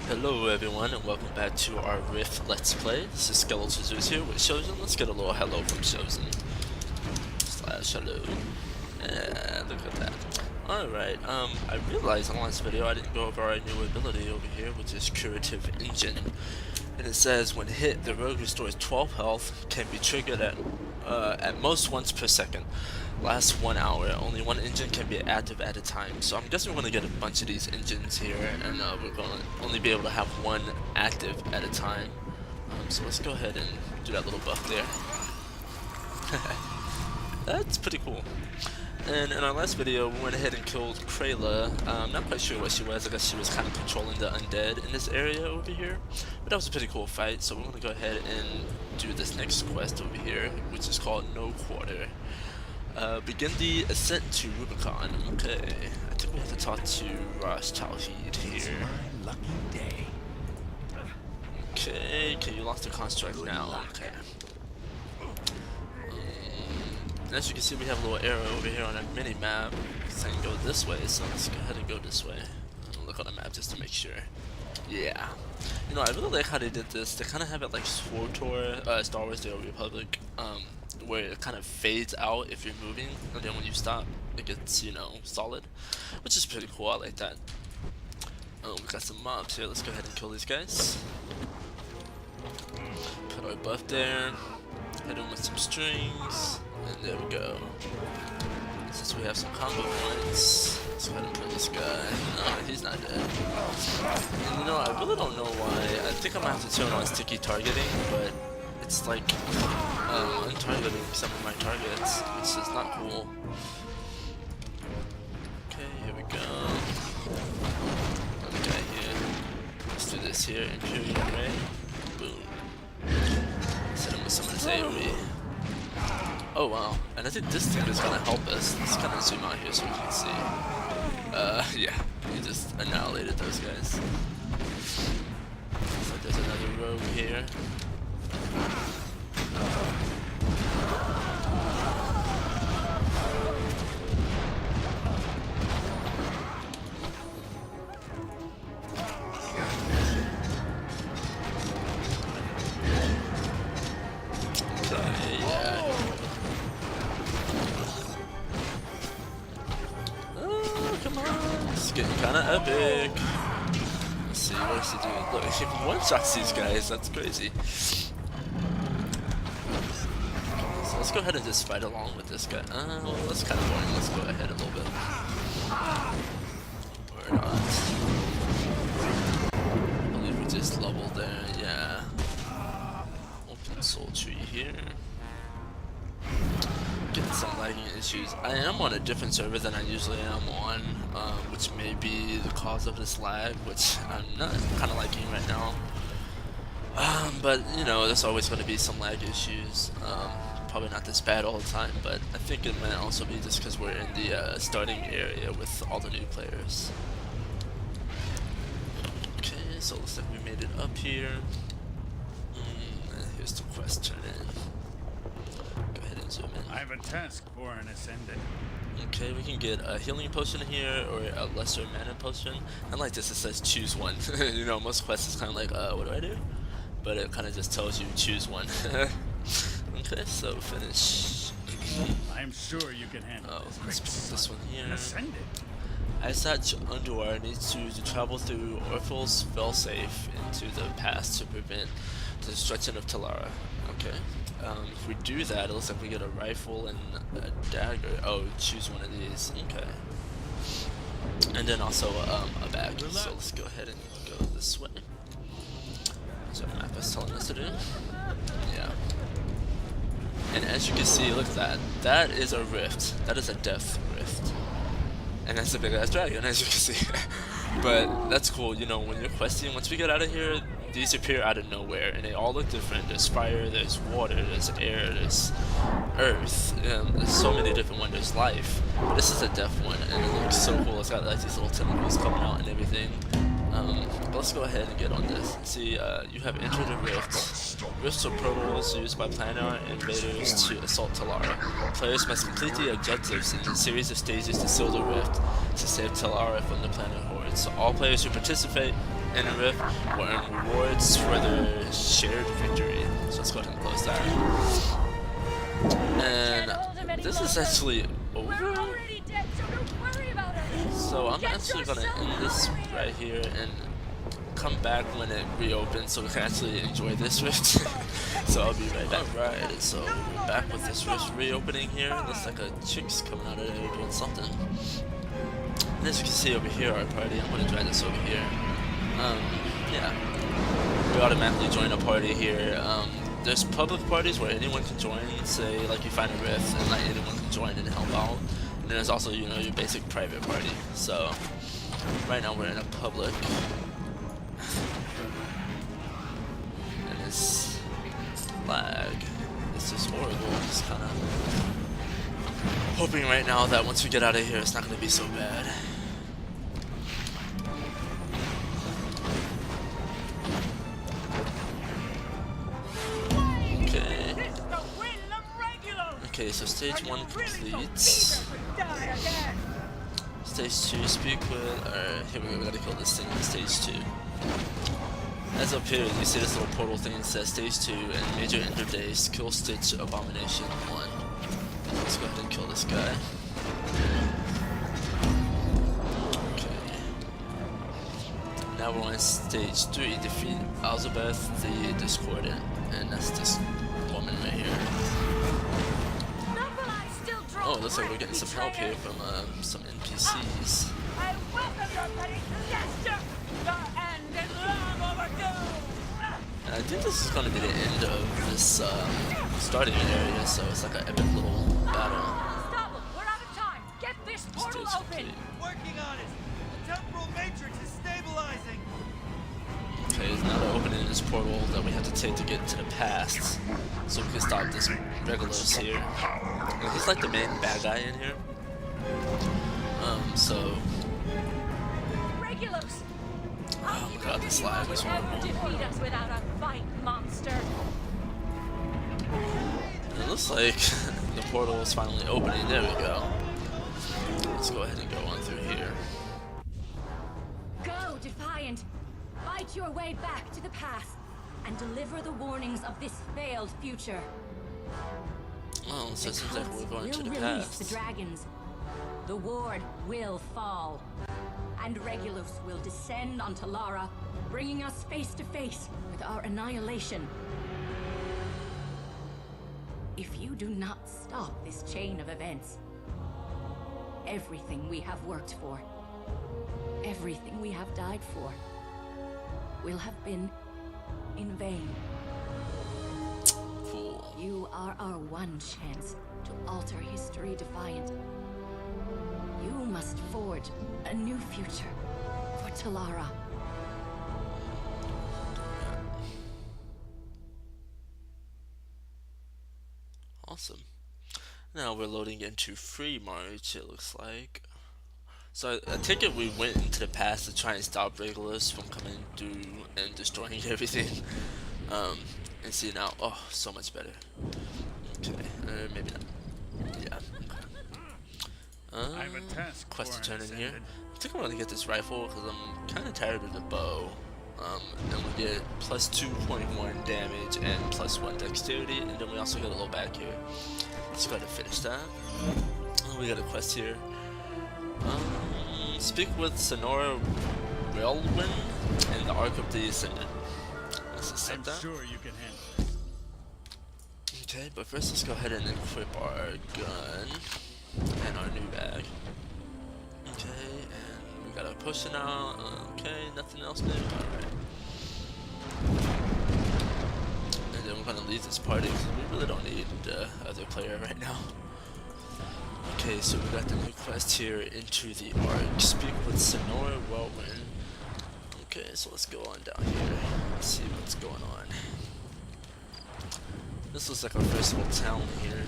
Hello everyone and welcome back to our Rift Let's Play. This is Skeletal Zeus here with Shozen. Let's get a little hello from Shozen. Slash hello. And look at that. Alright, I realized in the last video I didn't go over our new ability over here, which is Curative Engine. And it says when hit, the rogue restores 12 health, can be triggered at most once per second. Lasts 1 hour. Only one engine can be active at a time. So I'm guessing we're going to get a bunch of these engines here, and we're going to only be able to have one active at a time. So let's go ahead and do that little buff there. That's pretty cool. And in our last video, we went ahead and killed Krayla. Not quite sure what she was. I guess she was kind of controlling the undead in this area over here. But that was a pretty cool fight, so we're going to go ahead and do this next quest over here, which is called No Quarter. Begin the ascent to Rubicon. Okay, I think we have to talk to Rosh Tawhid here. Lucky day. Okay, you lost the construct now. Okay. As you can see, we have a little arrow over here on our mini map saying go this way, so let's go ahead and go this way. Look on the map just to make sure. Yeah. You know, I really like how they did this. They kind of have it like SWTOR, Star Wars The Old Republic, where it kind of fades out if you're moving, and then when you stop, it gets, you know, solid, which is pretty cool. I like that. We got some mobs here. Let's go ahead and kill these guys. Put our buff there. Hit him with some strings, and there we go. Since we have some combo points, let's go ahead and kill this guy. No, he's not dead. And you know, I really don't know why. I think I'm gonna have to turn on sticky targeting, but it's like untargeting some of my targets, which is not cool. Okay, here we go. Another guy here. Let's do this here. Imperial Ray. Boom. Set him with some of this AoE. Oh wow, and I think this thing is gonna help us. Let's kind of zoom out here so we can see. Yeah, we just annihilated those guys. So there's another rogue here. Getting kind of epic. Let's see, what's he doing? Look, he one-shots these guys. That's crazy. So let's go ahead and just fight along with this guy. Well, that's kind of boring. Let's go ahead a little bit. Or not. I believe we just leveled there. Yeah. Open soul tree here. Getting some lagging issues. I am on a different server than I usually am on, which may be the cause of this lag, which I'm not kind of liking right now. But you know, there's always going to be some lag issues. Probably not this bad all the time, but I think it might also be just because we're in the starting area with all the new players. Okay, so it looks like we made it up here. Here's the quest turn in. Zoom in. I have a task for an ascendant. Okay, we can get a healing potion here or a lesser mana potion. And like this, it says choose one. You know, most quests is kind of like, what do I do? But it kind of just tells you choose one. Okay, so finish. I'm sure you can handle this. Let's put this one here. An ascendant. Isaac Underwater needs to travel through Orphal's failsafe into the past to prevent the destruction of Talara. Okay. If we do that, it looks like we get a rifle and a dagger. Oh, choose one of these. Okay. And then also a bag. So let's go ahead and go this way. So the map is telling us to do. Yeah. And as you can see, look at that. That is a rift. That is a death rift. And that's a big ass dragon, as you can see. But that's cool, you know, when you're questing, once we get out of here, these appear out of nowhere, and they all look different. There's fire, there's water, there's air, there's earth, there's so many different ones, there's life. But this is a death one, and it looks so cool. It's got like these little tentacles coming out and everything. But let's go ahead and get on this. See, you have entered a rift. Rifts are portals used by planar invaders to assault Talara. Players must complete the objectives in a series of stages to seal the rift to save Talara from the planar horde. So all players who participate in a rift will earn rewards for their shared victory. So let's go ahead and close that. And this is actually over. So I'm actually gonna end this right here and come back when it reopens so we can actually enjoy this rift. So I'll be right back. Right, so we're back with this rift reopening here. Looks like a chick's coming out of there doing something. And as you can see over here, our party, I'm gonna drag this over here. Yeah, we automatically join a party here. There's public parties where anyone can join, say like you find a rift and like anyone can join and help out. And then there's also, you know, your basic private party. So right now we're in a public. And this lag is just horrible. Just kind of hoping right now that once we get out of here it's not going to be so bad. Okay, so stage 1 complete. Stage 2, speak with. Alright, here we go, we gotta kill this thing in stage 2. As up here, you see this little portal thing that says stage 2 and major end of days, kill Stitch Abomination 1. Let's go ahead and kill this guy. Okay. Now we're on stage 3, defeat Elizabeth the Discordant. And that's this woman right here. Oh, it looks like we're getting some help here from some NPCs. I welcome your petty suggestion. The end is long overdue. And I think this is going to be the end of this starting area, so it's like an epic little battle. Stop them. We're out of time. Get this portal Stage open. complete. Working on it. The temporal matrix is stabilizing. Okay, there's another opening in this portal that we have to take to get to the past, so we can stop this Regulus here. And he's like the main bad guy in here. So. Regulus. Oh my god, this lag is horrible. Defeat us without a fight, monster. It looks like the portal is finally opening. There we go. Let's go ahead and go on through here. Go, Defiant. Fight your way back to the past and deliver the warnings of this failed future. Oh, so it seems like we're going to the release past. the dragons. The ward will fall, and Regulus will descend on Talara, bringing us face to face with our annihilation. If you do not stop this chain of events, everything we have worked for, everything we have died for, will have been in vain. Cool. You are our one chance to alter history, Defiant. You must forge a new future for Talara. Awesome. Now we're loading into Freemarch, it looks like. So I take it we went into the past to try and stop Regulus from coming through and destroying everything. And see now, oh, so much better. Okay, maybe not. Yeah. I have a task Quest to for turn an in here. ascendant. I think I'm gonna get this rifle because I'm kind of tired of the bow. And we get plus 2.1 damage and plus 1 dexterity, and then we also get a little back here. Let's go ahead and finish that. Oh, we got a quest here. Speak with Sonora Railwind and the Ark of the Ascendant. Let's accept I'm that. sure you can handle this. Okay, but first let's go ahead and equip our gun and our new bag. Okay, and we got a potion out. Okay, nothing else new. Alright. And then we're gonna leave this party because we really don't need the other player right now. Okay, so we got the new quest here into the Ark. Speak with Sonora Whirlwind. Okay, so let's go on down here. Let's see what's going on. This looks like our first little town here.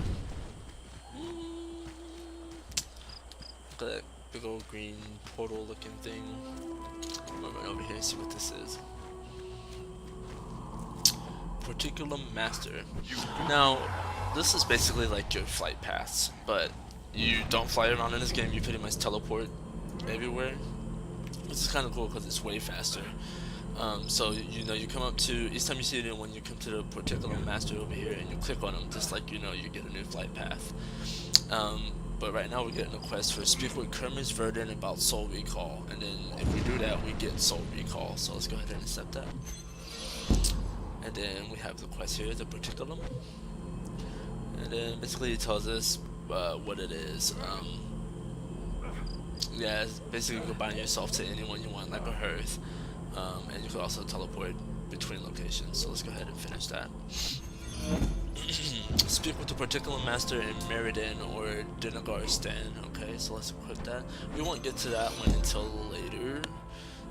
Look at that big old green portal looking thing. I'm gonna run over here and see what this is. Particular Master. Now, this is basically like your flight paths, but you don't fly around in this game, you pretty much teleport everywhere. Which is kind of cool because it's way faster. So you know, you come up to each time you see anyone, you come to the particular master over here and you click on them, just like, you know, you get a new flight path. But right now we're getting a quest for speak with Kermit's Verdant about Soul Recall, and then if we do that, we get Soul Recall. So let's go ahead and accept that. And then we have the quest here, the Particulum, and then basically it tells us what it is. Yeah, it's basically combine yourself to anyone you want, like a hearth, and you can also teleport between locations. So let's go ahead and finish that. Speak with the particular master in Meriden or Dinagar-stan. Okay, so let's equip that. We won't get to that one until later.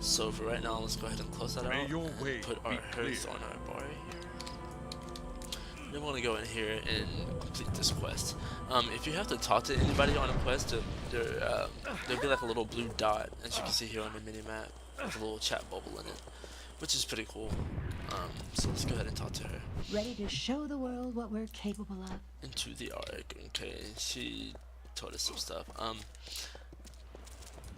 So for right now, let's go ahead and close that out and put our hearth on our bar here. Then we're gonna go in here and complete this quest. If you have to talk to anybody on a quest, there'll be like a little blue dot, as you can see here on the mini map, with a little chat bubble in it, which is pretty cool. So let's go ahead and talk to her. Ready to show the world what we're capable of? Into the arc. Okay, she told us some stuff.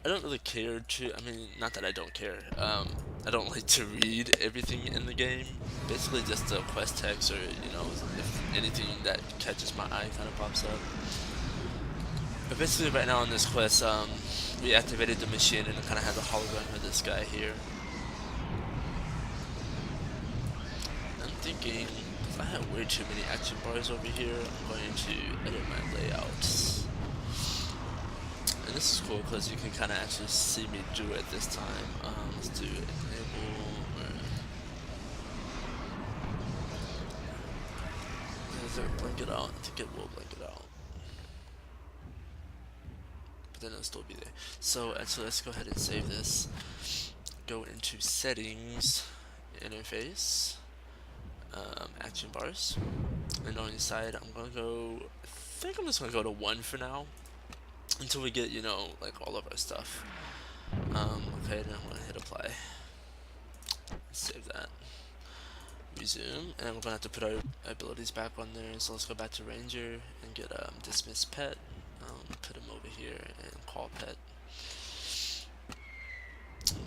I don't really care to, I mean, not that I don't care, I don't like to read everything in the game, basically just the quest text, or, you know, if anything that catches my eye kind of pops up. But basically right now in this quest, we activated the machine and it kind of has a hologram of this guy here. I'm thinking, if I have way too many action bars over here, I'm going to edit my layouts. And this is cool because you can kind of actually see me do it this time. Let's do enable. Does it blink it out? I think it will blink it out. But then it'll still be there. So actually, let's go ahead and save this. Go into settings, interface, action bars, and on the side, I'm gonna go. I think I'm just gonna go to 1 for now. Until we get, you know, like all of our stuff. Okay, then I'm gonna hit apply. Save that. Resume, and we're gonna have to put our abilities back on there. So let's go back to Ranger and get dismiss pet. Put him over here and call pet.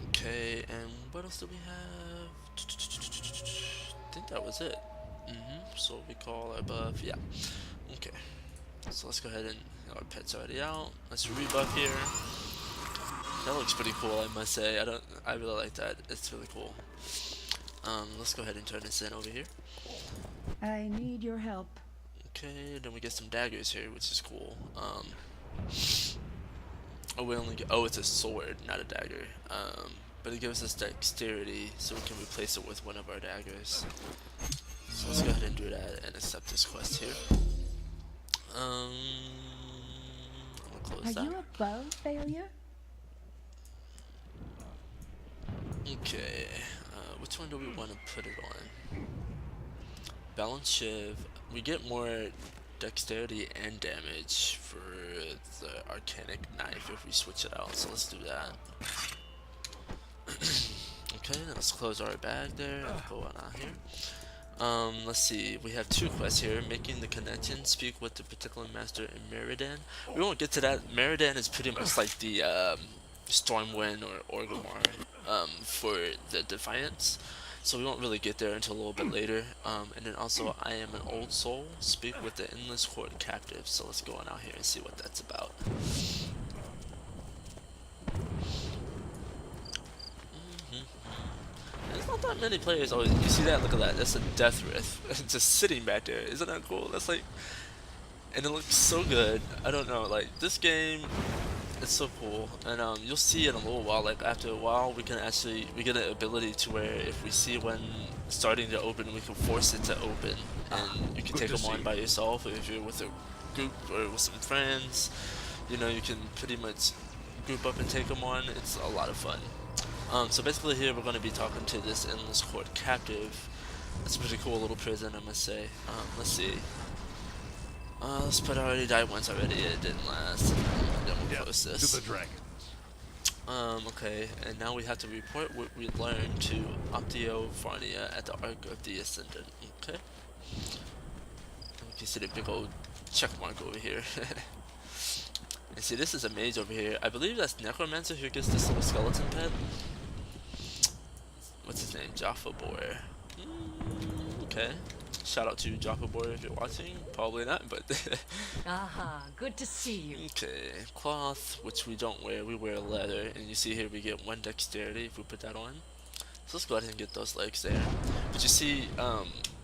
Okay, and what else do we have? I think that was it. So we call our buff. Yeah. Okay. So let's go ahead and our pet's already out. Let's rebuff here. That looks pretty cool, I must say. I really like that. It's really cool. Let's go ahead and turn this in over here. I need your help. Okay, then we get some daggers here, which is cool. Oh, we only get, oh, it's a sword, not a dagger. But it gives us dexterity, so we can replace it with one of our daggers. So let's go ahead and do that and accept this quest here. I'm gonna close that. Are you above failure? Okay, which one do we want to put it on? Balance shiv. We get more dexterity and damage for the arcanic knife if we switch it out, so let's do that. Okay, let's close our bag there and go on out here. Let's see, we have 2 quests here. Making the connection, speak with the particular master in Meriden. We won't get to that. Meriden is pretty much like the Stormwind or Orgrimmar for the Defiance, so we won't really get there until a little bit later. And then also, I am an old soul, speak with the Endless Court captive. So let's go on out here and see what that's about. There's not that many players. Oh, you see that? Look at that. That's a death rift. Just sitting back there. Isn't that cool? That's like, and it looks so good. I don't know. Like this game, it's so cool. And you'll see in a little while. Like after a while, we get an ability to where if we see one starting to open, we can force it to open, and you can take them on by yourself. Or if you're with a group or with some friends, you know, you can pretty much group up and take them on. It's a lot of fun. So basically here we're going to be talking to this Endless Court captive. It's a pretty cool little prison, I must say. Let's see. Let's put I already died once already, it didn't last. Then we'll close this. To the dragons. Okay, and now we have to report what we learned to Optio Varnia at the Ark of the Ascendant. Okay. And we can see the big old check mark over here. And see, this is a mage over here. I believe that's Necromancer who gets this little skeleton pet. what's his name? Jaffa Boy. Okay. Shout out to Jaffa Boy if you're watching. Probably not, but Aha, good to see you. okay. Cloth, which we don't wear. We wear leather, and you see here we get 1 dexterity if we put that on. So let's go ahead and get those legs there. But you see,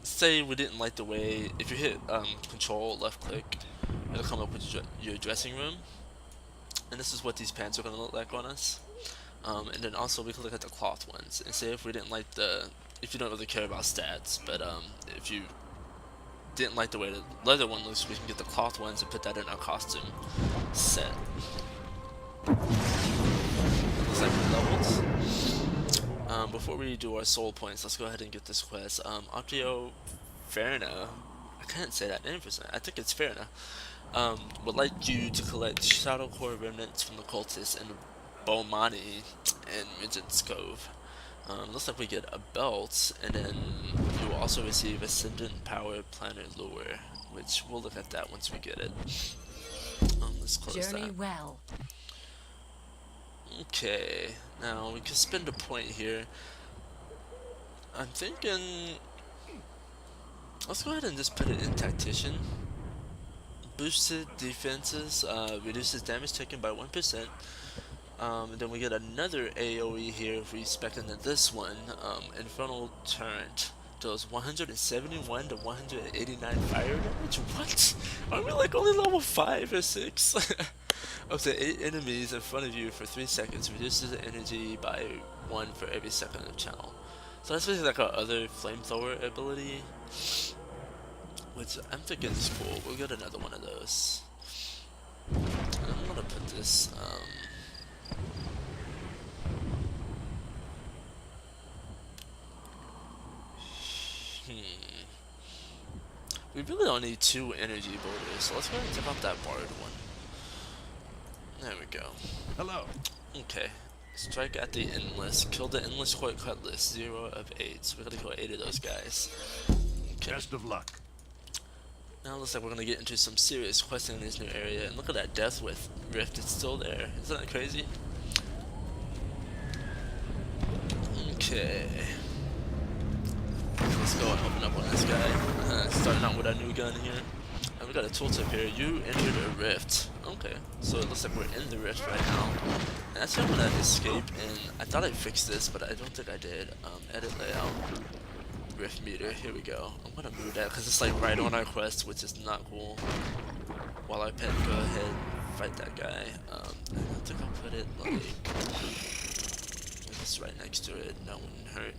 say we didn't like the way, if you hit control left click, it'll come up with your dressing room. And this is what these pants are going to look like on us. And then also we can look at the cloth ones and say if we didn't like if you don't really care about stats, but if you didn't like the way the leather one looks, we can get the cloth ones and put that in our costume set. Looks like we're leveled. Before we do our soul points, let's go ahead and get this quest. Optio Ferna, I can't say that name for some. I think it's Ferna. Would like you to collect Shadow Core remnants from the cultists in Bomani and Midget's Cove. Looks like we get a belt, and then you will also receive Ascendant Power Planet Lure, which we'll look at that once we get it. Let's close Journey that. well. Okay, now we can spend a point here. I'm thinking, let's go ahead and just put it in Tactician. Boosted defenses, reduces damage taken by 1%. Then we get another AoE here if we spec into this one. Infernal Torrent does 171 to 189 fire damage. What? Are we like only level 5 or 6? Up to 8 enemies in front of you for 3 seconds. Reduces the energy by 1 for every second of channel. So that's basically like our other flamethrower ability, which I'm thinking is cool. We'll get another one of those. I'm gonna put this. We really don't need 2 energy boulders, so let's go ahead and take off that barred one. There we go. Hello. Okay. Strike at the endless. Kill the endless court cutlass. 0 of 8. So we're gonna kill 8 of those guys. Okay. Best of luck. Now it looks like we're gonna get into some serious questing in this new area. And look at that death rift. It's still there. Isn't that crazy? Okay. Let's go and open up on this guy. Starting out with our new gun here. And we got a tooltip here. You entered a rift. Okay. So it looks like we're in the rift right now. And actually I'm gonna escape, and I thought I fixed this, but I don't think I did. Edit layout. Rift meter. Here we go. I'm gonna move that because it's like right on our quest, which is not cool. While I pen, go ahead and fight that guy. I think I'll put it like it's right next to it. That wouldn't hurt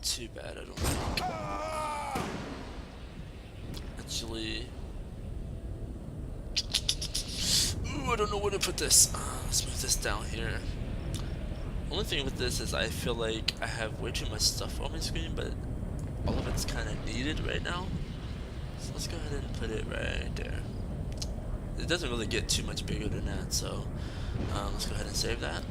too bad, I don't think. Actually, ooh, I don't know where to put this. Let's move this down here. Only thing with this is I feel like I have way too much stuff on my screen, but all of it's kind of needed right now. So let's go ahead and put it right there. It doesn't really get too much bigger than that, so let's go ahead and save that.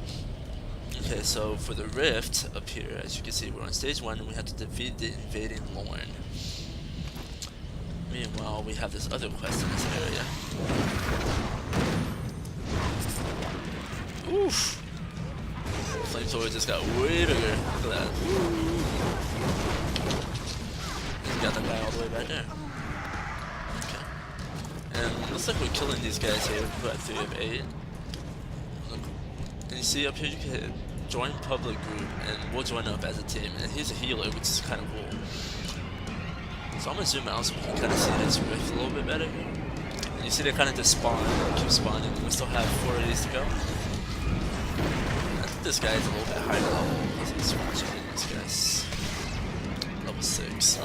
Okay, so for the rift up here, as you can see, we're on stage 1 and we have to defeat the invading Lorn. Meanwhile, we have this other quest in this area. Oof! Flamethrower just got way bigger. Look at that. And we got that guy all the way back there. Okay. And looks like we're killing these guys here. We're at 3 of 8. Look. And you see up here you can hit join public group and we'll join up as a team. And he's a healer, which is kind of cool. So I'm gonna zoom out so we can kind of see this rift a little bit better here. And you see they kind of just spawn, keep spawning. We still have 4 of these to go. I think this guy is a little bit higher level. Let's watch this guy's level 6.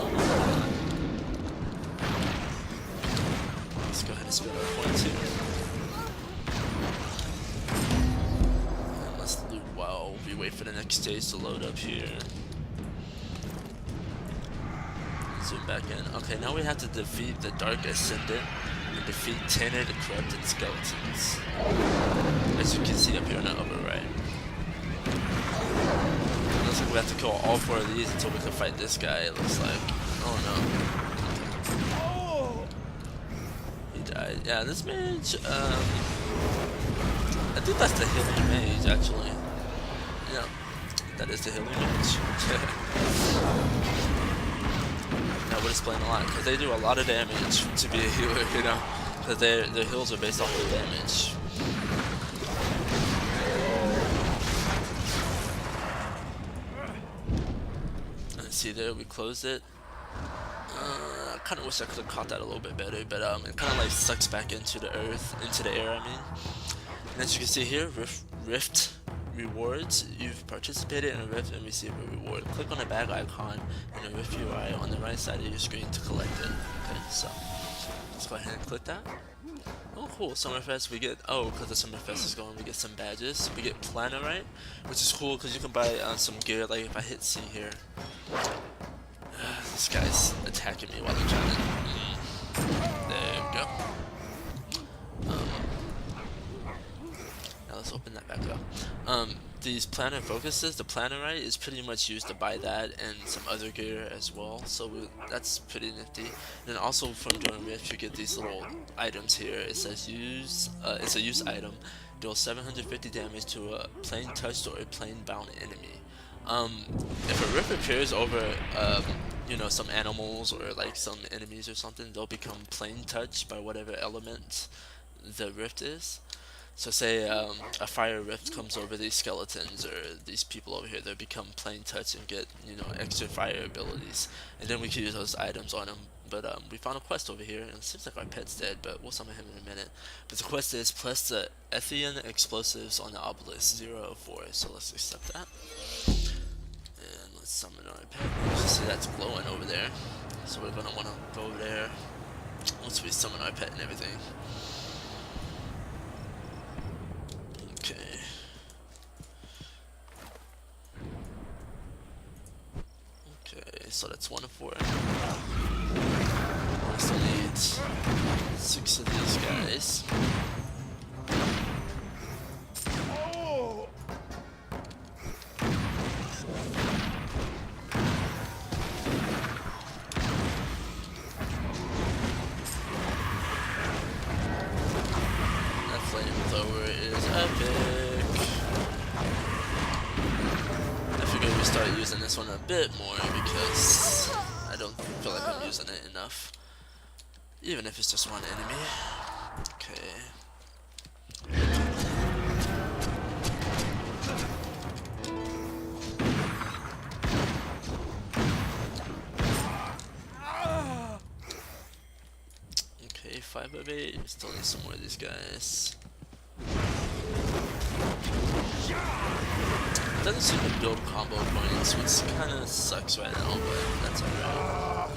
Let's go ahead and spend our points here. And let's loot while we wait for the next stage to load up here. Zoom back in. Okay, now we have to defeat the Dark Ascendant and defeat 10 of the corrupted skeletons. As you can see up here on the upper right. Looks like we have to kill all 4 of these until we can fight this guy, it looks like. Oh no. He died. Yeah, this mage, I think that's the healing mage actually. Yeah. That is the healing mage. Now we're displaying a lot because they do a lot of damage to be a healer, you know, because their heals are based off of damage. And see there, we closed it. I kind of wish I could have caught that a little bit better, but it kind of like sucks back into the earth, into the air. I mean, and as you can see here, rift rewards. You've participated in a rift and received a reward. Click on the bag icon in the rift UI on the right side of your screen to collect it. Okay, so let's go ahead and click that. Oh, cool. Summerfest, we get, because the Summerfest is going, we get some badges. We get Planarite, which is cool because you can buy some gear. Like if I hit C here. This guy's attacking me while I'm trying to. There we go. Now let's open that back up. These planar focuses, the Planarite is pretty much used to buy that and some other gear as well. So that's pretty nifty. And then also from doing Rift, you get these little items here. It says use. It's a use item. Deals 750 damage to a plane touched or a plane bound enemy. If a rift appears over, you know, some animals or like some enemies or something, they'll become plane touched by whatever element the rift is. So say a fire rift comes over these skeletons or these people over here, they become plane touched and get, you know, extra fire abilities, and then we can use those items on them. But we found a quest over here, and it seems like our pet's dead, but we'll summon him in a minute. But the quest is plus the Ethian explosives on the obelisk 004. So let's accept that. And let's summon our pet. You can see that's glowing over there. So we're gonna want to go over there once we summon our pet and everything. Okay. Okay, so that's 1 of 4. We still need 6 of these guys. Using this one a bit more because I don't feel like I'm using it enough, even if it's just one enemy. Okay. Okay, 5 of 8. Still need some more of these guys. Doesn't seem to build combo points, which kind of sucks right now, but that's alright.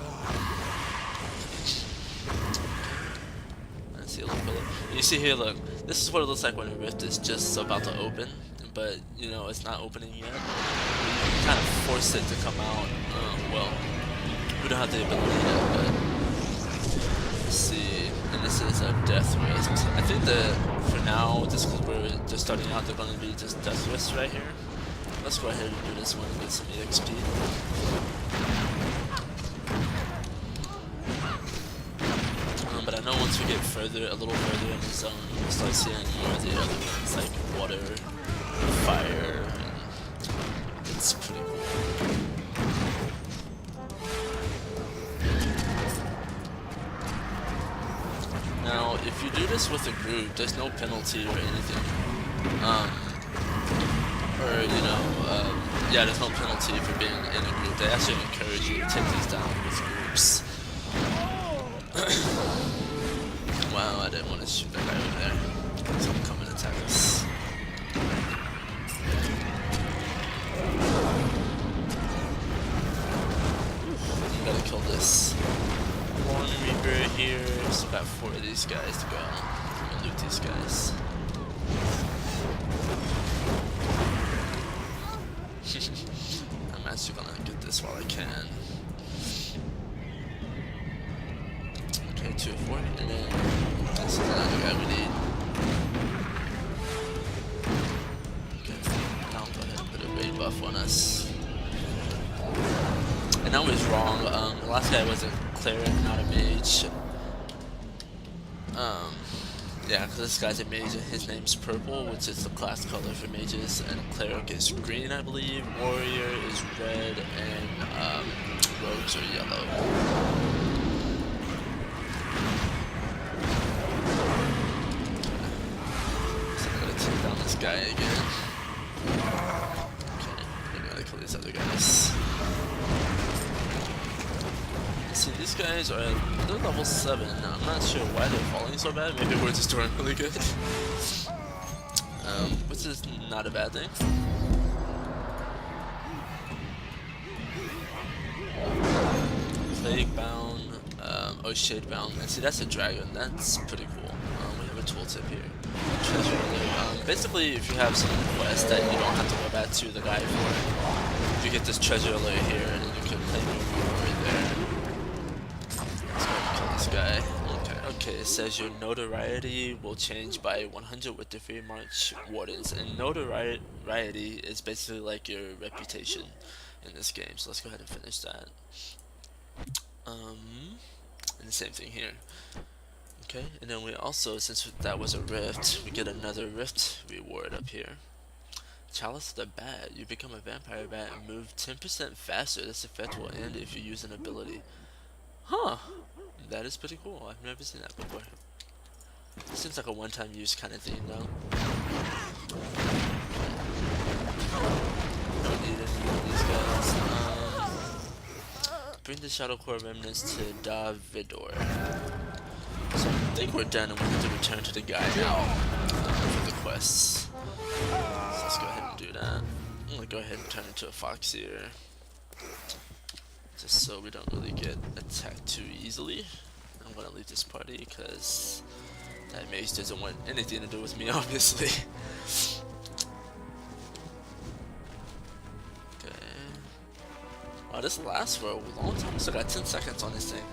I see a little pillar. You see here, look, this is what it looks like when a rift is just about to open, but you know it's not opening yet. You can kind of force it to come out. Well, we don't have the ability yet, but let's see. And this is a death rift. I think that for now, just because we're just starting out, they're going to be just death rifts right here. Let's go ahead and do this one and get some EXP. But I know once we get further, a little further in the zone, we'll start seeing more of the other ones, like water, fire, and it's pretty cool. Now, if you do this with a group, there's no penalty or anything. Or, you know, yeah, there's no penalty for being in a group. They actually encourage you to take these down with groups. Wow, I didn't want to shoot that guy over there. So I'm coming to attack us. You gotta kill this Long Reaper here. Still got 4 of these guys to go. I'm gonna loot these guys. I'm actually gonna get this while I can. Okay, 2 of 4, and then this is another guy we need. Okay, now I'll go ahead and put a raid buff on us. And I was wrong, the last guy wasn't cleric, not a mage. Yeah, because this guy's a mage and his name's purple, which is the class color for mages, and cleric is green, I believe. Warrior is red, and rogues are yellow. So I'm gonna take down this guy again. Okay, I'm gonna kill these other guys. See, these guys are they're level 7. I'm not sure why they're falling so bad. Maybe we're just doing really good. Which is not a bad thing. Plague bound, Shade bound. And see, that's a dragon. That's pretty cool. We have a tooltip here. Treasure alert. Basically, if you have some quest that you don't have to go back to the guy for, you get this treasure alert here, and then you can play right there. This guy. Okay, it says your notoriety will change by 100 with the Freemarch wardens, and notoriety is basically like your reputation in this game. So let's go ahead and finish that. And the same thing here. Okay, and then we also, since that was a rift, we get another rift reward up here. Chalice of the Bat. You become a vampire bat and move 10% faster. This effect will end if you use an ability. Huh. That is pretty cool. I've never seen that before. It seems like a one-time use kind of thing, though. Don't need any of these guys. Bring the Shadow Core remnants to Davidor. So I think we're done, and we have to return to the guy now for the quests. So let's go ahead and do that. I'm gonna go ahead and turn into a fox here, just so we don't really get attacked too easily. I'm gonna leave this party because that mage doesn't want anything to do with me, obviously. Okay. Wow, this lasts for a long time. So I got 10 seconds on this thing.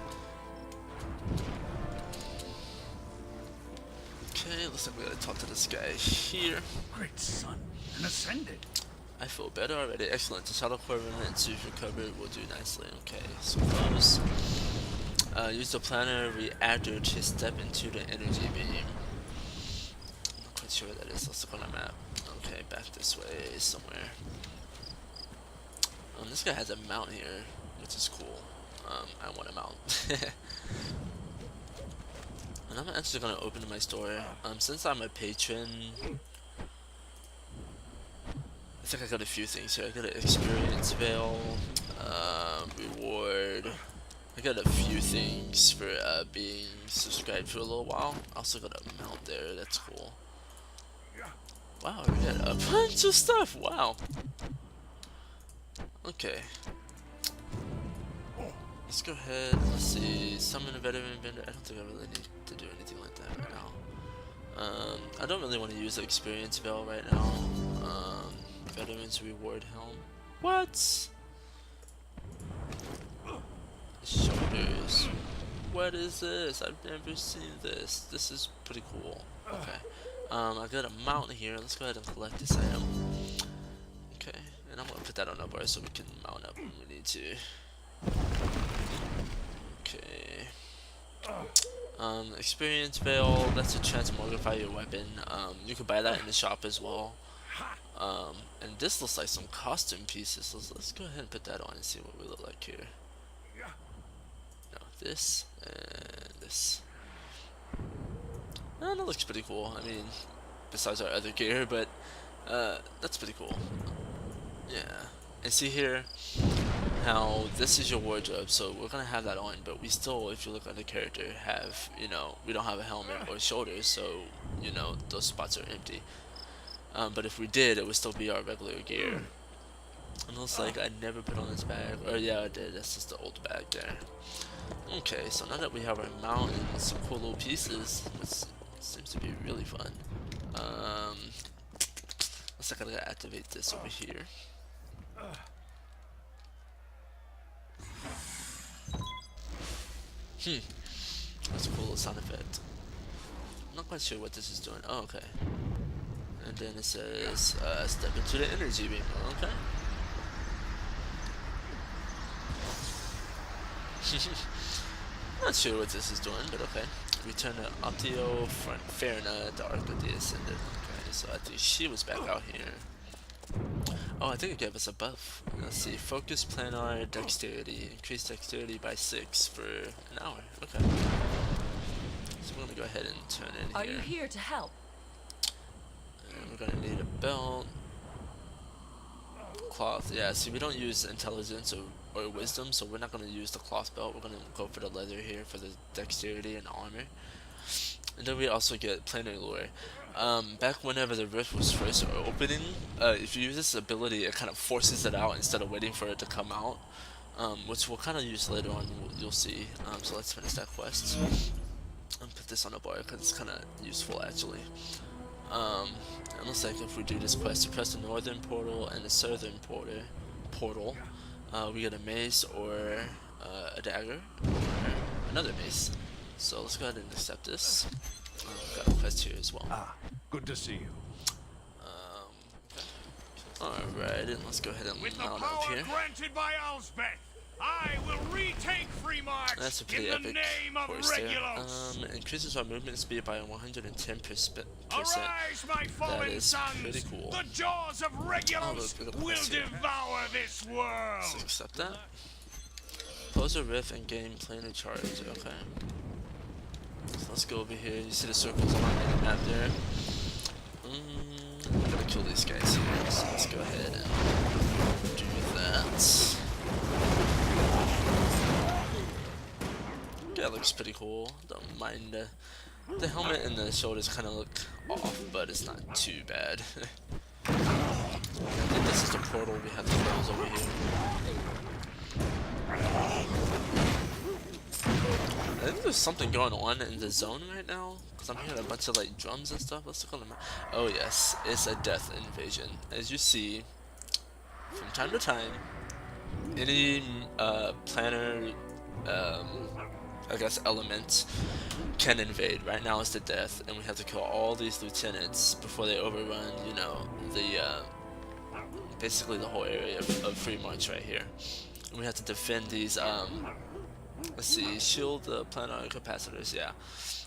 Okay, looks like we gotta talk to this guy here. Great son, and ascended. I feel better already. Excellent. The Shadow Core remnants you've recovered will do nicely. Okay, so close. Use the planner reactor to step into the energy beam. I'm not quite sure where that is. Let's look on the map. Okay, back this way somewhere. This guy has a mount here, which is cool. I want a mount. And I'm actually gonna open my store. Since I'm a patron, I think I got a few things here. I got an experience veil, reward. I got a few things for being subscribed for a little while. I also got a mount there. That's cool. Wow, we got a bunch of stuff. Wow. Okay. Let's go ahead. Let's see. Summon a veteran vendor. I don't think I really need to do anything like that right now. I don't really want to use the experience veil right now. Veterans reward helm. What? Shoulders. What is this? I've never seen this. This is pretty cool. Okay. I got a mount here. Let's go ahead and collect this item. Okay. And I'm gonna put that on our bar so we can mount up when we need to. Okay. Experience veil. That's a chance to modify your weapon. You can buy that in the shop as well. And this looks like some costume pieces. So let's go ahead and put that on and see what we look like here. No, this and this. That looks pretty cool. I mean, besides our other gear, but that's pretty cool. Yeah. And see here how this is your wardrobe, so we're gonna have that on, but we still, if you look at the character, have, you know, we don't have a helmet or shoulders, so, you know, those spots are empty. But if we did, it would still be our regular gear. And it looks like I never put on this bag, or yeah, I did. That's just the old bag there. Okay, so now that we have our mount and some cool little pieces, this seems to be really fun. Looks like I gotta activate this over here. That's a cool little sound effect. I'm not quite sure what this is doing. Oh, okay. And then it says, step into the energy beam. Okay. Not sure what this is doing, but okay. Return to Optio Front Farina, the Arc of the Ascendant. Okay, so I think she was back out here. Oh, I think it gave us a buff. Let's see. Focus, planar, dexterity. Increase dexterity by 6 for an hour. Okay. So we're gonna go ahead and turn in Are here. you here to help? And we're gonna need a belt. Cloth. Yeah, see, we don't use intelligence or wisdom, so we're not gonna use the cloth belt. We're gonna go for the leather here for the dexterity and armor. And then we also get planar lore. Back whenever the rift was first opening, if you use this ability, it kind of forces it out instead of waiting for it to come out, which we'll kind of use later on. You'll see. So let's finish that quest and put this on a bar because it's kind of useful actually. It looks like if we do this quest, to press the northern portal and the southern portal, we get a mace or a dagger or another mace. So let's go ahead and accept this. Got a quest here as well. Ah, good to see you. Alright, and let's go ahead and With the mount up power here. granted by Elsbeth, I will retake Freemarch That's a pretty in the epic name of horse there. Regulos. Increases our movement speed by 110%. Arise, my fallen is sons! pretty cool. The jaws of Regulos look at the will quest here. devour this world! Let's accept that. Close a rift and gain planar charge. Okay. So let's go over here. You see the circles on the map there. I'm gonna kill these guys here. So let's go ahead and do that. Yeah, it looks pretty cool. Don't mind the helmet and the shoulders kind of look off, but it's not too bad. I think this is the portal we have to close over here. I think there's something going on in the zone right now, because I'm hearing a bunch of like drums and stuff. Let's look on the map. Oh yes, it's a death invasion. As you see, from time to time, any planner, I guess element can invade. Right now it's the death, and we have to kill all these lieutenants before they overrun, you know, the basically the whole area of Freemarch right here. And we have to defend these let's see, shield the planar capacitors, yeah.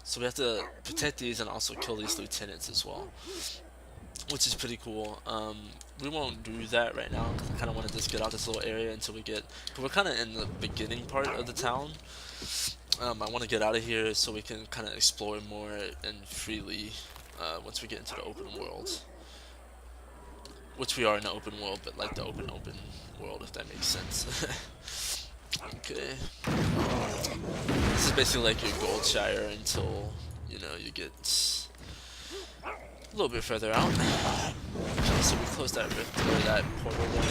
So we have to protect these and also kill these lieutenants as well, which is pretty cool. We won't do that right now because I kind of want to just get out this little area until we get, cause we're kind of in the beginning part of the town. I want to get out of here so we can kind of explore more and freely once we get into the open world. Which we are in the open world, but like the open world, if that makes sense. Okay. This is basically like your Goldshire until, you know, you get a little bit further out. Okay, so we close that rift or that portal there.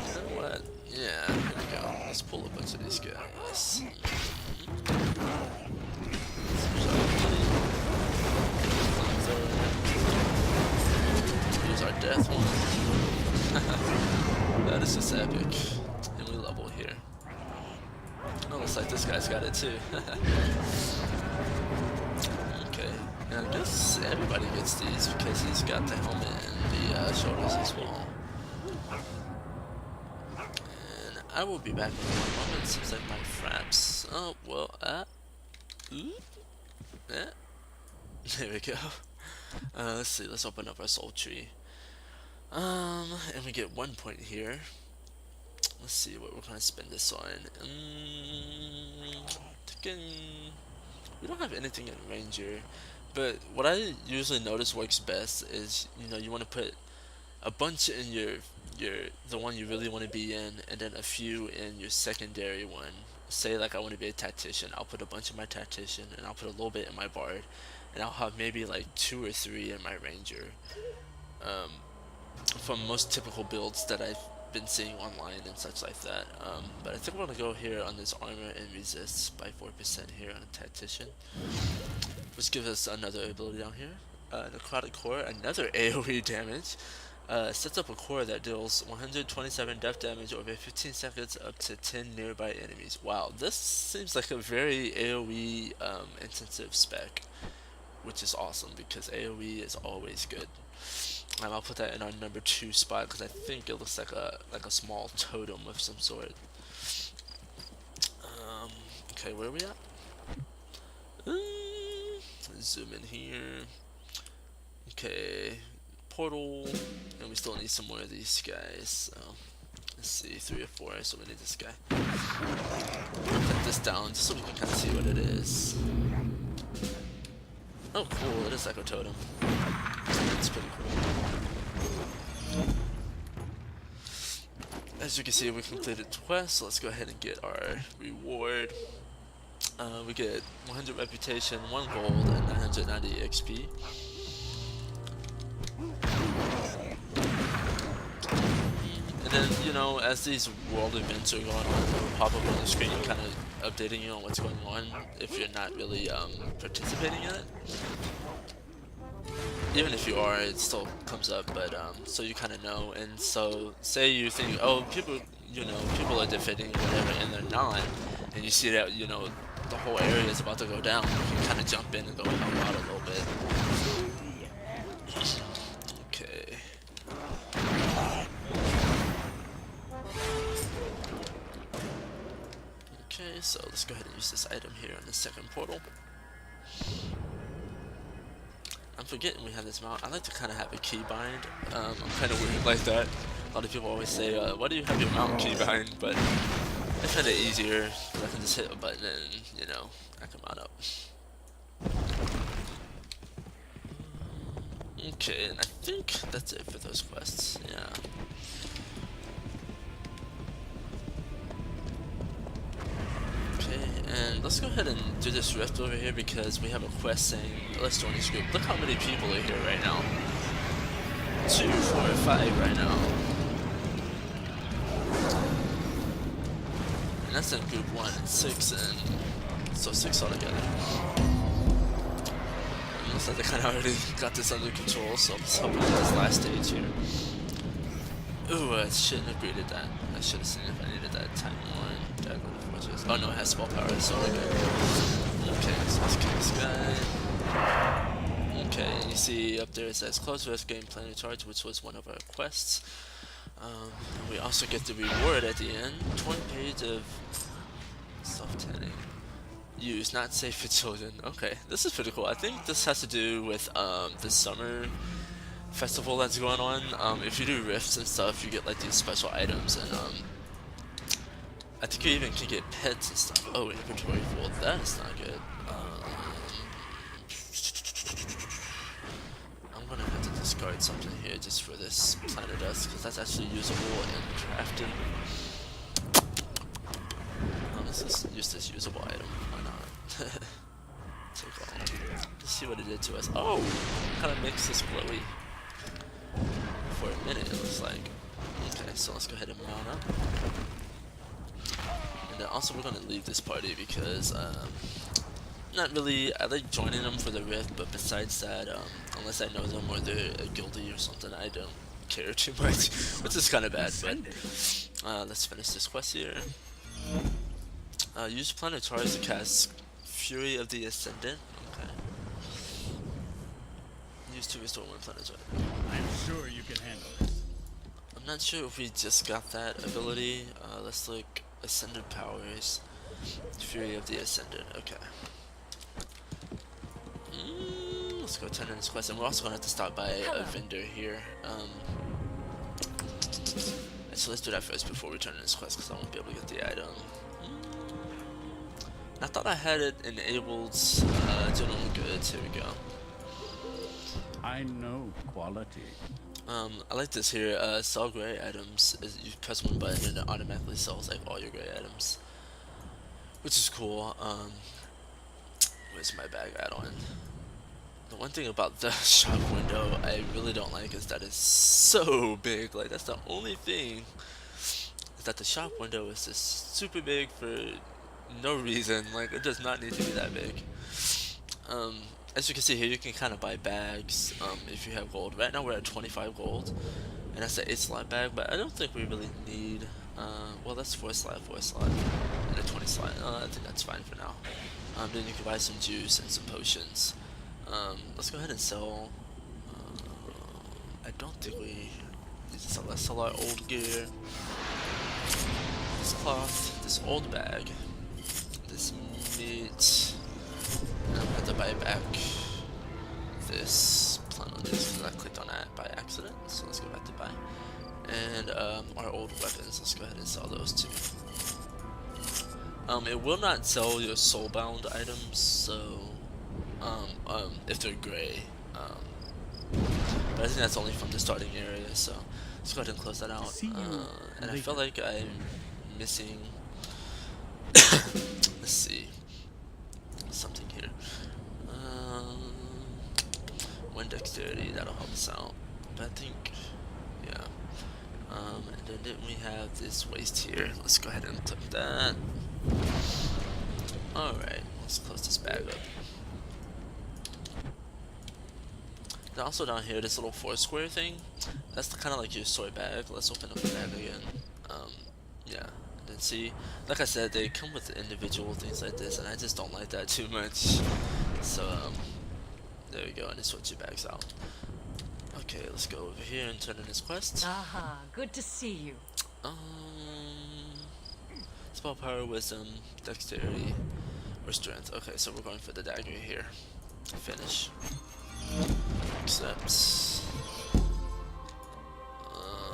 You know what? Yeah, here we go. Let's pull a bunch of these guys. Use our death one. That is just epic. And we level here. Oh, looks like this guy's got it too. Okay. And I guess everybody gets these because he's got the helmet and the shoulders as well. And I will be back in a moment. Seems like my fraps. Oh, well, there we go. Let's see, let's open up our soul tree. And we get 1 point here. Let's see what we're gonna spend this on. We don't have anything in Ranger, but what I usually notice works best is, you know, you want to put a bunch in the one you really want to be in, and then a few in your secondary one. Say like I want to be a tactician, I'll put a bunch in my tactician, and I'll put a little bit in my bard, and I'll have maybe like 2 or 3 in my ranger. From most typical builds that I've been seeing online and such like that. But I think we're gonna go here on this armor and resist by 4% here on a tactician, which gives us another ability down here. Necrotic core, another AoE damage. Sets up a core that deals 127 death damage over 15 seconds up to 10 nearby enemies. Wow, this seems like a very AoE intensive spec, which is awesome because AoE is always good. I'll put that in our number 2 spot because I think it looks like a small totem of some sort. Okay, where are we at? Zoom in here. Okay, portal, and we still need some more of these guys. So let's see, 3 or 4. So we need this guy. Put this down just so we can kind of see what it is. Oh, cool! It is Echo Totem. That's pretty cool. As you can see, we completed the quest. So let's go ahead and get our reward. We get 100 reputation, 1 gold, and 990 XP. And then, you know, as these world events are going on, they'll pop up on the screen, kind of updating you on what's going on if you're not really participating in it. Even if you are, it still comes up, but so you kind of know. And so, say you think, oh, people, you know, people are defending whatever, and they're not, and you see that, you know, the whole area is about to go down, you can kind of jump in and go help out a little bit. Okay. Okay, so let's go ahead and use this item here on the second portal. I'm forgetting we have this mount. I like to kind of have a keybind. I'm kind of weird like that. A lot of people always say, why do you have your mount keybind? But I find it easier because I can just hit a button and, you know, I can mount up. Okay, and I think that's it for those quests. Yeah. Okay, and let's go ahead and do this rift over here because we have a quest saying, let's join this group. Look how many people are here right now. 2, 4, 5 right now. And that's in group 1 and 6, and so 6 altogether. It looks like they kind of already got this under control, so let's hope we get this last stage here. Ooh, I shouldn't have greeted that. I should have seen if I needed that time one. Dagger Fortress. Oh no, it has spell power, so we're good. Okay, so let's kill this guy. Okay, and you see up there it says close rift game planning charge, which was one of our quests. We also get the reward at the end. 20 page of self-tanning. Use, not safe for children. Okay, this is pretty cool. I think this has to do with the summer festival that's going on. If you do rifts and stuff, you get like these special items, and I think you even can get pets and stuff. Oh, inventory full. That is not good. I'm gonna have to discard something here just for this planet dust because that's actually usable in crafting. Let's just use this usable item. Why not? Take all. Let's see what it did to us. Oh, kind of makes this glowy. For a minute, it looks like. Okay, so let's go ahead and mount up. And then also we're gonna leave this party because not really. I like joining them for the rift, but besides that, unless I know them or they're a guildie or something, I don't care too much, which is kind of bad. But let's finish this quest here. Use planetary to cast Fury of the Ascendant. Okay. Use to restore 1 planetary. I'm sure you can handle this. I'm not sure if we just got that ability. Let's look. Ascendant powers. Fury of the Ascendant. Okay. Let's go turn in this quest. And we're also going to have to stop by a vendor here. So let's do that first before we turn in this quest because I won't be able to get the item. I thought I had it enabled. General goods. Here we go. I know quality. I like this here. Sell gray items. You press 1 button and it automatically sells like all your gray items, which is cool. Where's my bag add-on? The one thing about the shop window I really don't like is that it's so big. Like that's the only thing. Is that the shop window is just super big for no reason. Like it does not need to be that big. As you can see here, you can kind of buy bags if you have gold. Right now we're at 25 gold, and that's an 8 slot bag, but I don't think we really need, well that's 4 slot, and a 20 slot. I think that's fine for now. Then you can buy some juice and some potions. Let's go ahead and sell, I don't think we need to sell, let's sell our old gear, this cloth, this old bag, this Wait. And I'm gonna have to buy back this. Plan on this because I clicked on that by accident. So let's go back to buy. And our old weapons, let's go ahead and sell those too. It will not sell your soulbound items, so if they're gray. But I think that's only from the starting area, so let's go ahead and close that out. And I feel like I'm missing. Let's see, something here. One dexterity, that'll help us out. But I think, yeah. And then we have this waste here. Let's go ahead and click that. Alright, let's close this bag up. And also down here, this little 4 square thing, that's kind of like your soy bag. Let's open up the bag again. Yeah, and then see, like I said, they come with individual things like this, and I just don't like that too much. So, there we go, and it sorts your bags out. Okay, let's go over here and turn in this quest. Aha, good to see you. Spell power, wisdom, dexterity, or strength. Okay, so we're going for the dagger here. Finish. Accept.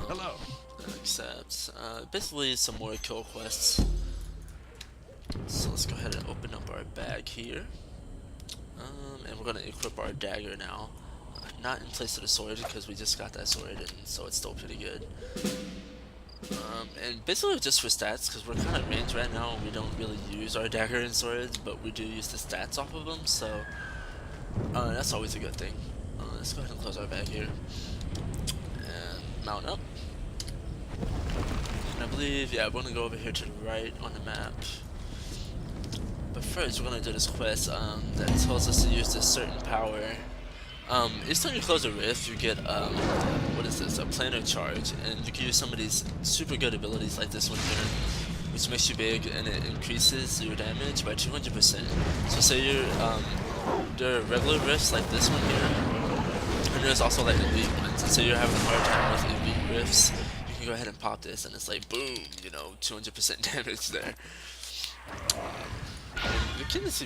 Hello. Accept. Basically some more kill quests. So let's go ahead and open up our bag here. And we're gonna equip our dagger now. Not in place of the sword because we just got that sword, and so it's still pretty good. And basically just for stats, because we're kind of ranged right now, we don't really use our dagger and swords, but we do use the stats off of them, so that's always a good thing. Let's go ahead and close our bag here and mount up. And I believe, yeah, we're gonna go over here to the right on the map. But first, we're gonna do this quest that tells us to use this certain power. Each time you close a rift, you get, what is this, a planar charge, and you can use some of these super good abilities like this one here, which makes you big, and it increases your damage by 200%. So say you're, there are regular rifts like this one here, and there's also like elite ones, and say you're having a hard time with elite rifts, you can go ahead and pop this, and it's like, boom, you know, 200% damage there. And you can just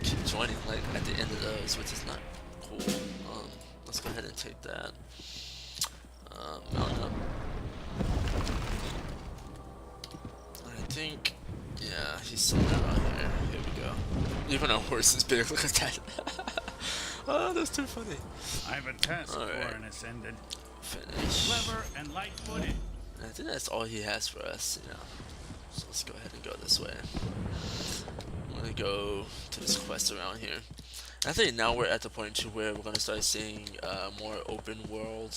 keep joining, like, at the end of those, which is not cool. Let's go ahead and take that. Mount up. I think, yeah, he's somewhere around here. Here we go. Even our horse is big. Look at that. Oh, that's too funny. I have a task for Alright. an ascended. Finish. Clever and light-footed. And I think that's all he has for us, you know. So let's go ahead and go this way. I'm gonna go to this quest around here. I think now we're at the point to where we're gonna start seeing more open world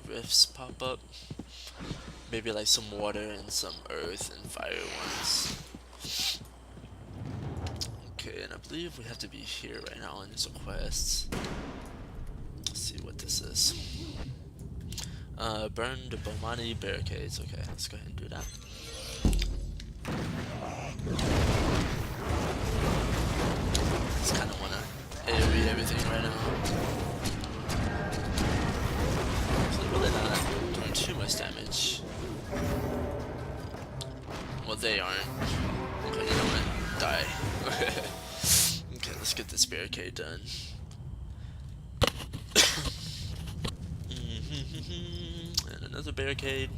rifts pop up. Maybe like some water and some earth and fire ones. Okay, and I believe we have to be here right now in this quest. Let's see what this is. Burn the Bomani barricades. Okay, let's go ahead and do that. Just kind of wanna read everything right now. So they're really not doing too much damage. Well, they aren't. Okay, you know what? Die. Okay, let's get this barricade done. And another barricade.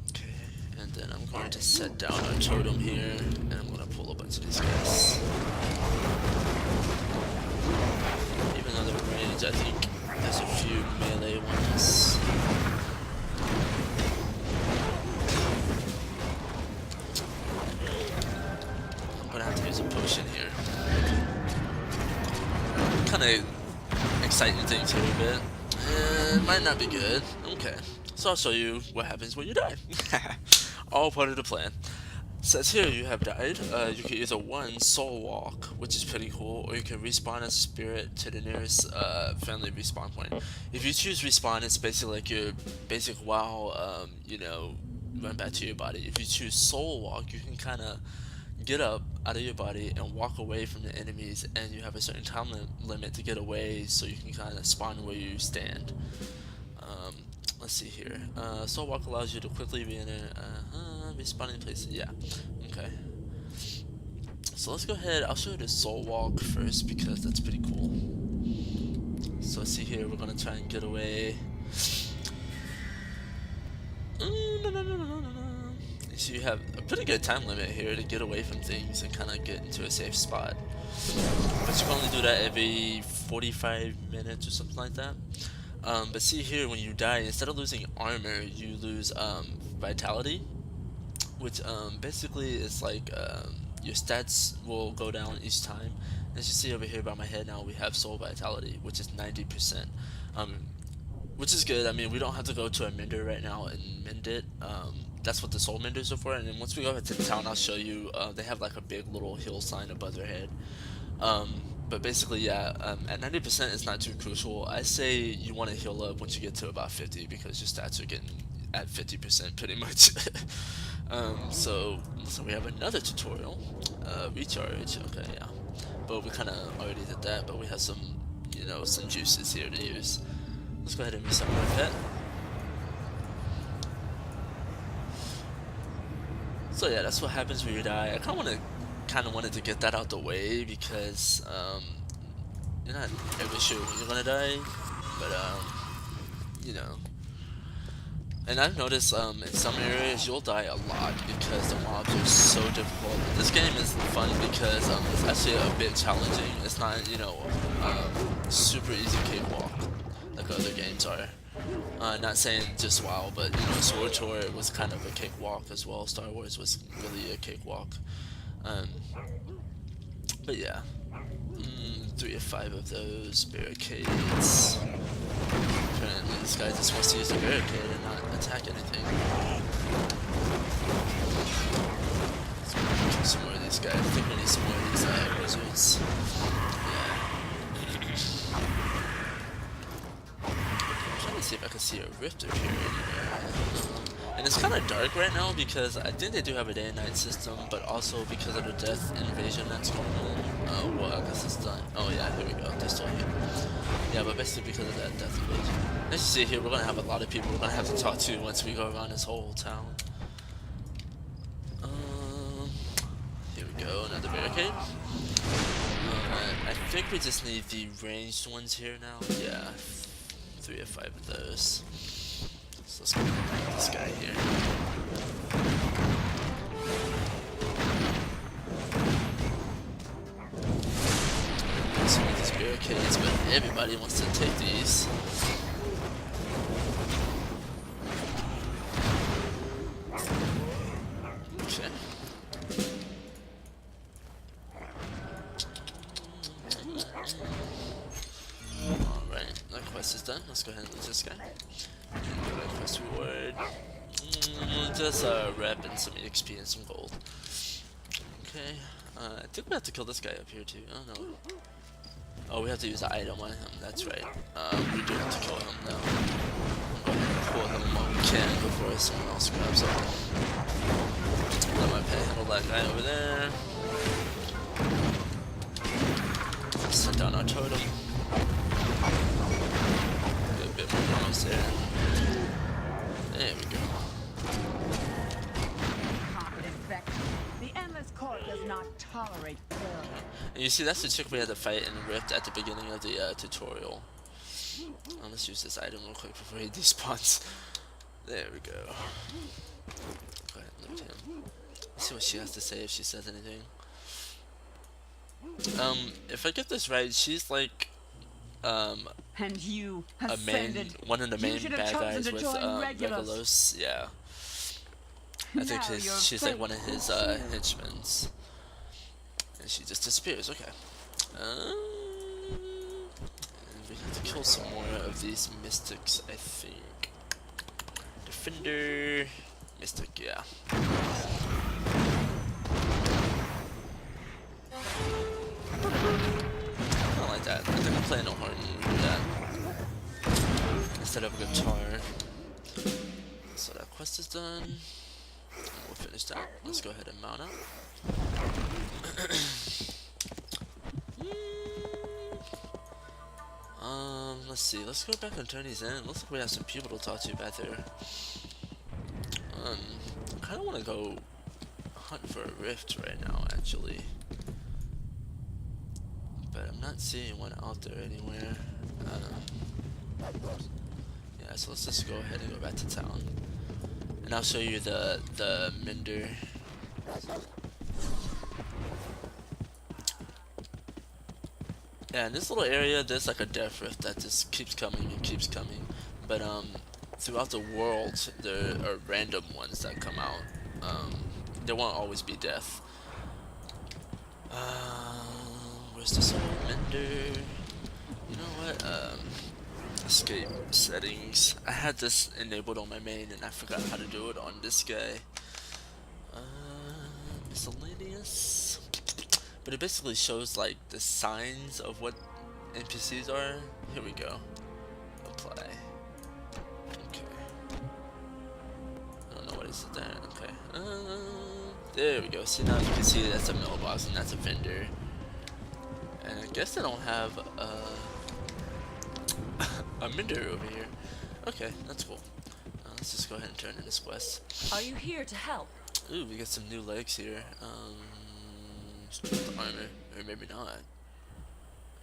Okay, and then I'm going to set down our totem here, and I'm going to pull a bunch of these guys. Even though they're ranged, I think there's a few melee ones. I'm going to have to use a potion here. Kind of exciting things here a bit. It might not be good. Okay, so I'll show you what happens when you die. All part of the plan. Says here you have died. You can either one soul walk, which is pretty cool, or you can respawn as a spirit to the nearest friendly respawn point. If you choose respawn, it's basically like your basic WoW, you know, run back to your body. If you choose soul walk, you can kind of get up out of your body and walk away from the enemies, and you have a certain time limit to get away, so you can kind of spawn where you stand. Let's see here. Soul walk allows you to quickly re-enter respawning places. Yeah. Okay. So let's go ahead. I'll show you the soul walk first because that's pretty cool. So let's see here. We're gonna try and get away. So you have a pretty good time limit here to get away from things and kind of get into a safe spot. But you can only do that every 45 minutes or something like that. But see here, when you die, instead of losing armor, you lose vitality, which basically is like your stats will go down each time. As you see over here by my head now, we have soul vitality, which is 90%, which is good. I mean, we don't have to go to a mender right now and mend it. That's what the soul menders are for. And then once we go over to the town, I'll show you. They have like a big little hill sign above their head. But basically, yeah, at 90% it's not too crucial. I say you want to heal up once you get to about 50 because your stats are getting at 50% pretty much. So we have another tutorial, recharge. Okay, yeah, but we kind of already did that. But we have some, you know, some juices here to use. Let's go ahead and resummon our pet. So yeah, that's what happens when you die. I kind of wanted to get that out the way because you're not ever sure when you're gonna die, but you know. And I've noticed in some areas you'll die a lot because the mobs are so difficult. This game is fun because it's actually a bit challenging. It's not, you know, super easy cakewalk like other games are. Not saying just WoW, but you know, Sword Tour was kind of a cakewalk as well. Star Wars was really a cakewalk. But yeah, 3 or 5 of those barricades. Apparently this guy just wants to use a barricade and not attack anything. Let's kill some more of these guys. I think we need some more of these wizards. See if I can see a rift appear anywhere. And it's kind of dark right now because I think they do have a day and night system, but also because of the death invasion that's going on. Well, I guess it's done. Oh yeah, here we go. They're still here. Yeah, but basically because of that death invasion. As you see here, we're gonna have a lot of people we're gonna have to talk to once we go around this whole town. Here we go, another barricade. I think we just need the ranged ones here now. Yeah. 3 or 5 of those. So let's go with this guy here. Some of these barricades, but everybody wants to take these. Okay. Quest is done. Let's go ahead and lose this guy. Quest reward. Just rep and some EXP and some gold. Okay. I think we have to kill this guy up here too. Oh no. Oh, we have to use the item on him. That's right. We do have to kill him now. I'm going to pull him while we can before someone else grabs him. Let my pet handle that guy over there. Send down our totem. Almost there. There we go. The endless court does not tolerate failure. And you see, that's the chick we had to fight in Rift at the beginning of the tutorial. Let's use this item real quick before he despawns. There we go. Go ahead and look at him. Let's see what she has to say if she says anything. If I get this right, she's like And you one of the main bad guys with Regulus. Yeah, I think she's like one of his henchmen, and she just disappears. Okay, and we have to kill some more of these mystics. I think Defender, Mystic. Yeah. That. I think I'm playing no harm when we do that instead of a guitar. So that quest is done. And we'll finish that. Let's go ahead and mount up. Let's see. Let's go back and turn these in. Looks like we have some people to talk to back there. I kind of want to go hunt for a rift right now, actually. But I'm not seeing one out there anywhere. Yeah, so let's just go ahead and go back to town. And I'll show you the Mender. Yeah, in this little area, there's like a death rift that just keeps coming and keeps coming. But throughout the world, there are random ones that come out. There won't always be death. Where's the soul Mender? You know what? Escape settings. I had this enabled on my main and I forgot how to do it on this guy. Miscellaneous. But it basically shows like the signs of what NPCs are. Here we go. Apply. Okay. I don't know what is it there. Okay. There we go. See, now you can see that's a mailbox and that's a vendor. And I guess they don't have a Mender over here. Okay, that's cool. Let's just go ahead and turn in this quest. Are you here to help? Ooh, we got some new legs here. Strength, armor, or maybe not.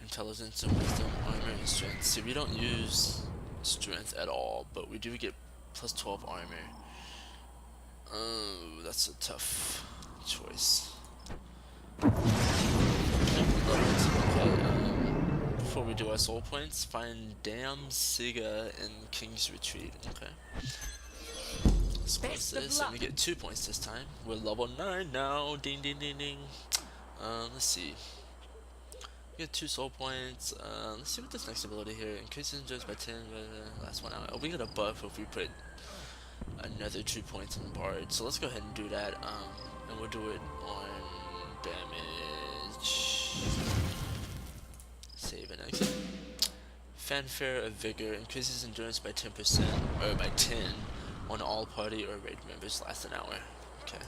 Intelligence and wisdom, armor and strength. See, we don't use strength at all, but we do get plus 12 armor. Oh, that's a tough choice. Okay, before we do our soul points, find Dam Siga in King's Retreat. Okay. Let's close this, and we get 2 points this time. We're level 9 now. Ding ding ding ding. Let's see. We get 2 soul points. Let's see what this next ability here. Increases endurance by 10. Last one out. Oh, we get a buff if we put another 2 points on the Bard. So let's go ahead and do that. And we'll do it on damage. Save and exit. Fanfare of Vigor increases endurance by 10%, or by 10 on all party or raid members last an hour. Okay.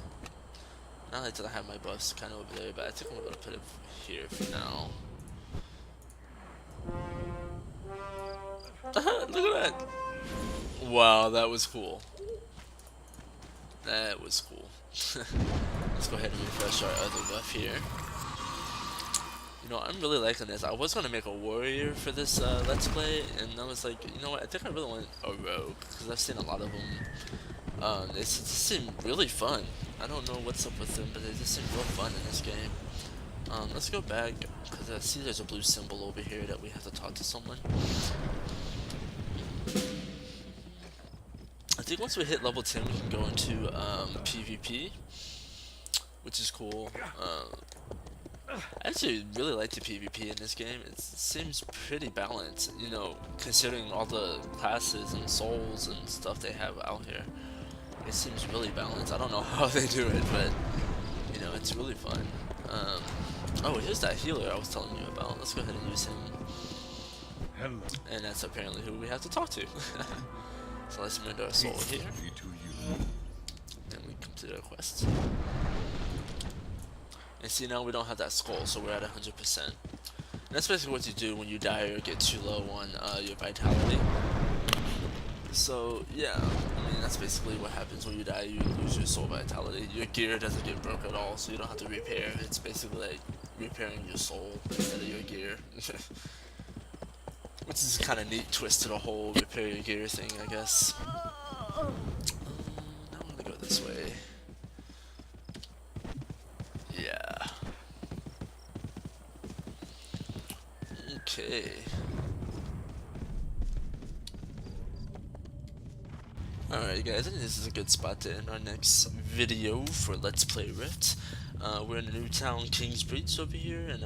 Now that I have my buffs kind of over there, but I think I'm gonna put it here for now. Look at that! Wow, that was cool. That was cool. Let's go ahead and refresh our other buff here. You know, I'm really liking this. I was gonna make a warrior for this let's play, and I was like, you know what? I think I really want a rogue because I've seen a lot of them. They just seem really fun. I don't know what's up with them, but they just seem real fun in this game. Let's go back because I see there's a blue symbol over here that we have to talk to someone. I think once we hit level 10, we can go into PvP, which is cool. I actually really like the PvP in this game. It seems pretty balanced, you know, considering all the classes and souls and stuff they have out here. It seems really balanced. I don't know how they do it, but, you know, it's really fun. Oh, here's that healer I was telling you about. Let's go ahead and use him. Hello. And that's apparently who we have to talk to. So let's mend our soul here. And we complete our quest. And see, now we don't have that skull, so we're at 100%. And that's basically what you do when you die or get too low on your vitality. So, yeah, I mean, that's basically what happens when you die. You lose your soul vitality. Your gear doesn't get broke at all, so you don't have to repair. It's basically like repairing your soul instead of your gear. Which is kind of neat twist to the whole repair your gear thing, I guess. Now I'm gonna go this way. Yeah. Okay. Alright guys, I think this is a good spot to end our next video for Let's Play Rift. We're in a new town, King's Breach over here, and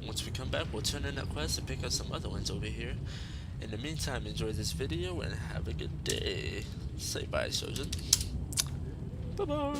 once we come back, we'll turn in that quest and pick up some other ones over here. In the meantime, enjoy this video and have a good day. Say bye, Sojourn. Bye-bye.